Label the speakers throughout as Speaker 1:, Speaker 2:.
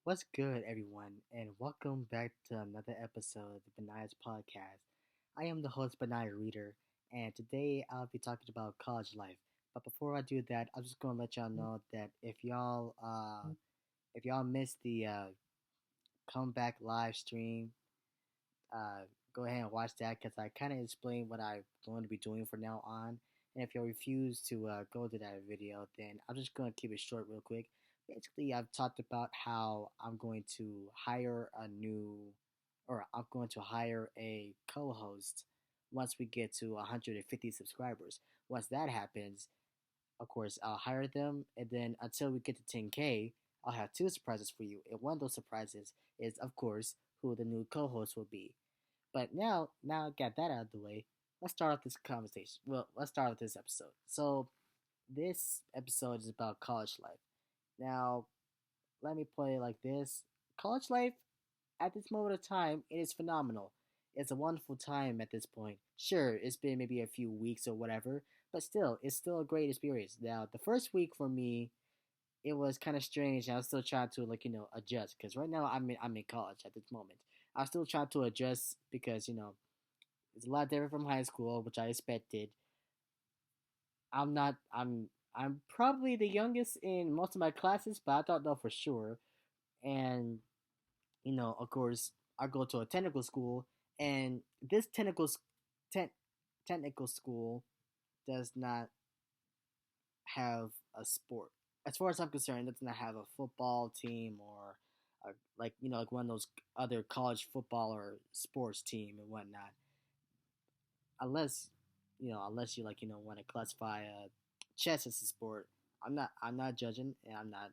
Speaker 1: What's good, everyone, and welcome back to another episode of the Benaiah's podcast. I am the host, Benaiah Reader, and today I'll be talking about college life. But before I do that, I'm just gonna let y'all know that if y'all missed the comeback live stream, uh, go ahead and watch that because I kind of explained what I'm going to be doing from now on. And if you refuse to go to that video, then I'm just going to keep it short, real quick. Basically, I've talked about how I'm going to hire a new, or I'm going to hire a co host once we get to 150 subscribers. Once that happens, of course, I'll hire them, and then until we get to 10K, I'll have two surprises for you. And one of those surprises is, of course, who the new co host will be. But now I got that out of the way. Let's start off this conversation. Well, let's start with this episode. So, this episode is about college life. Now, let me put it like this: college life at this moment of time, it is phenomenal. It's a wonderful time at this point. Sure, it's been maybe a few weeks or whatever, but still, it's still a great experience. Now, the first week for me, it was kind of strange. I was still trying to adjust because right now I'm in college at this moment. I was still trying to adjust because it's a lot different from high school, which I expected. I'm probably the youngest in most of my classes, but I don't know for sure. And of course, I go to a technical school, and this te- technical school does not have a sport. As far as I'm concerned, it does not have a football team or like one of those other college football or sports team and whatnot. Unless unless you want to classify chess as a sport. I'm not judging, and I'm not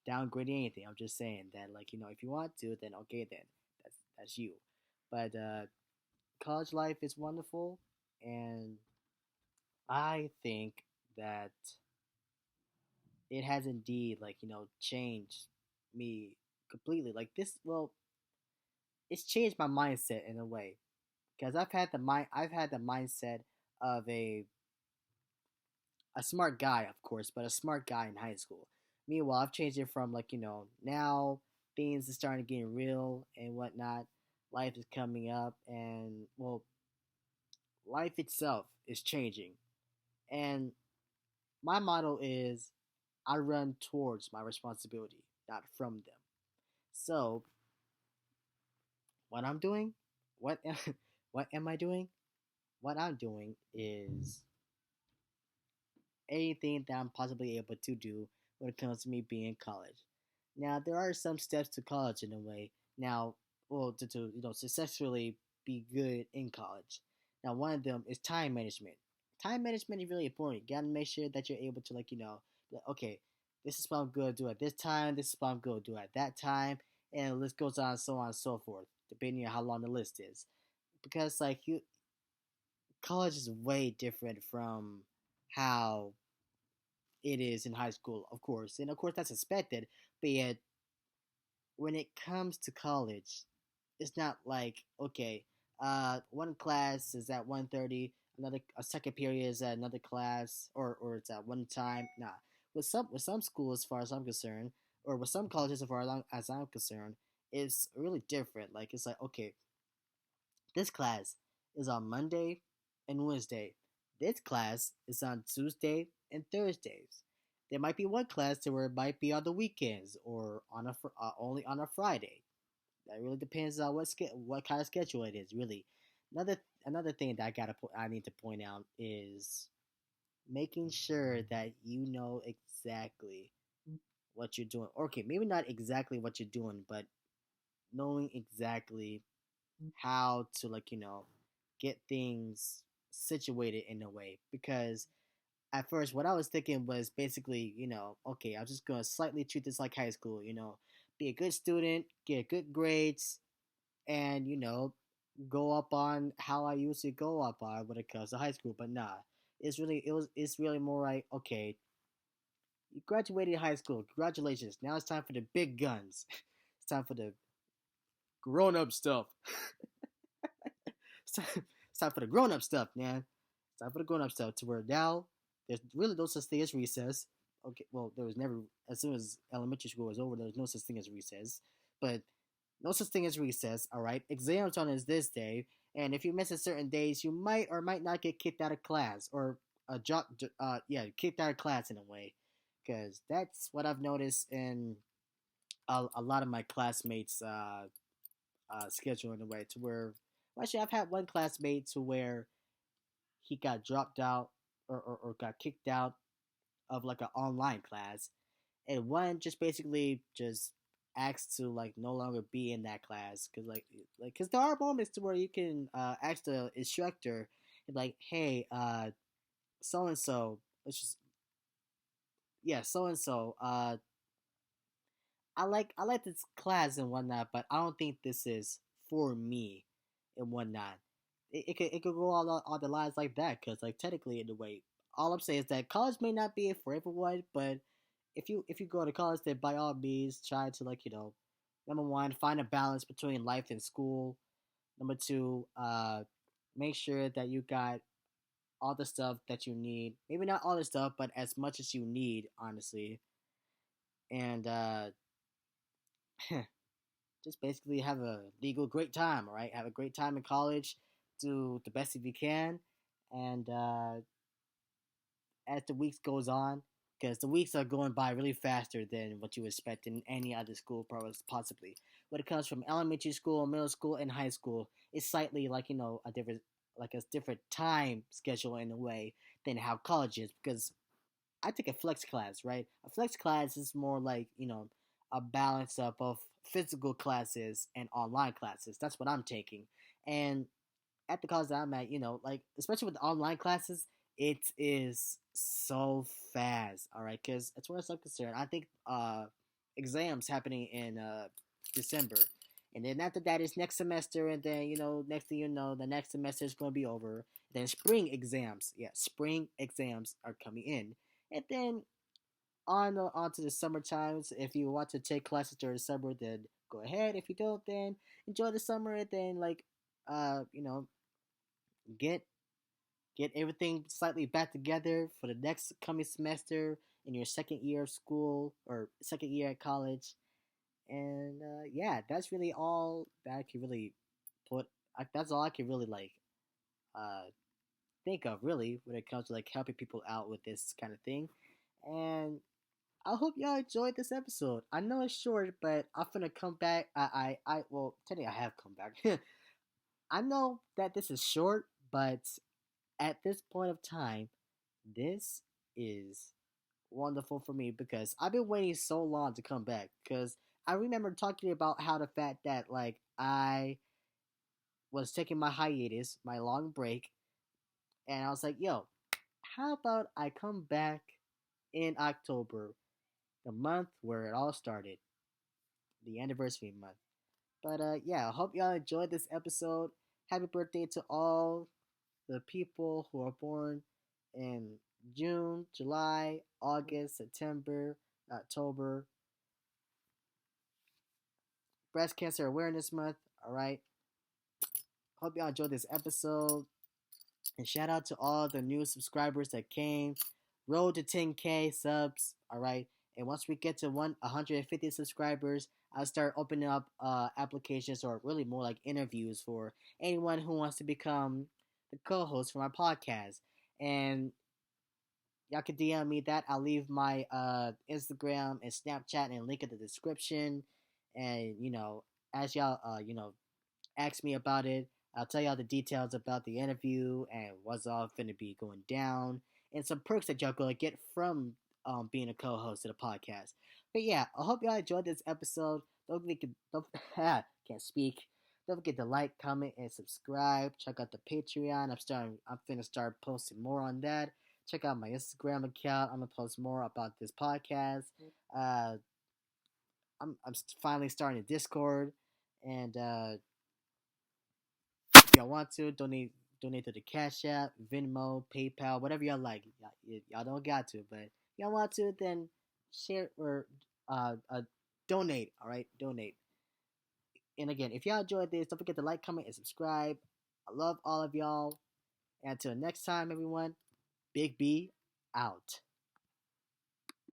Speaker 1: downgrading anything. I'm just saying that if you want to, then okay, then that's you. But college life is wonderful, and I think that it has indeed changed me completely. Like this, well, it's changed my mindset in a way because I've had the mindset of a smart guy, of course, but a smart guy in high school. Meanwhile, I've changed it from now things are starting to get real and whatnot. Life is coming up, and well, life itself is changing. And my motto is I run towards my responsibility, not from them. So what I'm doing, what what am I doing? What I'm doing is anything that I'm possibly able to do when it comes to me being in college. Now there are some steps to college in a way. Now, well, to successfully be good in college. Now one of them is time management. Time management is really important. You gotta make sure that you're able to like, okay, this is what I'm gonna do at this time. This is what I'm gonna do at that time, and the list goes on, so on and so forth, depending on how long the list is. Because college is way different from how it is in high school, of course. And of course, that's expected. But yet, when it comes to college, it's not like, okay, one class is at 1:30, another a second period is at another class, or it's at one time. Nah, with some schools, as far as I'm concerned, or with some colleges, as I'm concerned, it's really different. Like it's like, okay, this class is on Monday and Wednesday. This class is on Tuesday and Thursdays. There might be one class to where it might be on the weekends or only on a Friday. That really depends on what kind of schedule it is. Really, another another thing that I need to point out is making sure that you know exactly what you're doing. Okay, maybe not exactly what you're doing, but knowing exactly how to get things situated in a way. Because at first what I was thinking was basically, okay, I'm just gonna slightly treat this like high school, be a good student, get good grades, and go up on how I used to go up on when it comes to high school. But nah, it's really more like, okay, you graduated high school, congratulations. Now it's time for the big guns. It's time for the grown up stuff. It's time for the grown up stuff, man. It's time for the grown up stuff. To where now there's really no such thing as recess. Okay, well, there was never, as soon as elementary school was over, there was no such thing as recess. But no such thing as recess, all right? Exams on is this day, and if you miss a certain days, you might or might not get kicked out of class or yeah, kicked out of class in a way, because that's what I've noticed in a lot of my classmates' schedule in a way to where, well, actually, I've had one classmate to where he got dropped out or got kicked out of like an online class, and one just basically just asked to like no longer be in that class because because there are moments to where you can ask the instructor like, hey, so and so, let's just yeah, so and so, I like this class and whatnot, but I don't think this is for me and whatnot. It could go all the lines like that because like technically in a way, all I'm saying is that college may not be for everyone, but if you go to college, then by all means try to like number one, find a balance between life and school. Number two, make sure that you got all the stuff that you need. Maybe not all the stuff, but as much as you need, honestly. And just basically have a legal great time, all right? Have a great time in college, do the best if you can, and as the weeks goes on, because the weeks are going by really faster than what you expect in any other school, probably possibly. When it comes from elementary school, middle school, and high school, it's slightly like a different time schedule in a way than how college is, because I take a flex class, right? A flex class is more like, a balance of both physical classes and online classes. That's what I'm taking. And at the college that I'm at, like, especially with the online classes, it is so fast, all right? Because as far as I'm concerned, I think exams happening in December. And then after that is next semester, and then, next thing you know, the next semester is going to be over. Then spring exams, yeah, spring exams are coming in. And then on to the summer times. If you want to take classes during the summer, then go ahead. If you don't, then enjoy the summer and then like uh you know get get everything slightly back together for the next coming semester in your second year of school or second year at college. And yeah, that's really all that I can really put. That's all I can really like uh think of really when it comes to like helping people out with this kind of thing. And I hope y'all enjoyed this episode. I know it's short, but I'm gonna come back. Well, technically I have come back. I know that this is short, but at this point of time, this is wonderful for me because I've been waiting so long to come back. Because I remember talking about how the fact that like I was taking my hiatus, my long break, and I was like, yo, how about I come back in October, the month where it all started, the anniversary month. But yeah, I hope y'all enjoyed this episode. Happy birthday to all the people who are born in June, July, August, September, October. Breast Cancer Awareness Month. All right. Hope y'all enjoyed this episode. And shout out to all the new subscribers that came. Road to 10K subs. All right. And once we get to 150 subscribers, I'll start opening up applications or really more like interviews for anyone who wants to become the co-host for my podcast. And y'all can DM me that. I'll leave my Instagram and Snapchat and link in the description. And as y'all ask me about it, I'll tell y'all the details about the interview and what's all finna be going down and some perks that y'all gonna get from being a co-host of the podcast. But yeah, I hope y'all enjoyed this episode. Don't forget, don't can't speak. Don't forget to like, comment, and subscribe. Check out the Patreon. I'm finna start posting more on that. Check out my Instagram account. I'm gonna post more about this podcast. Uh, I'm finally starting a Discord, and if y'all want to donate to the Cash App, Venmo, PayPal, whatever y'all like. Y'all don't got to, but if y'all want to, then share or donate. All right, donate. And again, if y'all enjoyed this, don't forget to like, comment, and subscribe. I love all of y'all. And until next time, everyone, Big B out.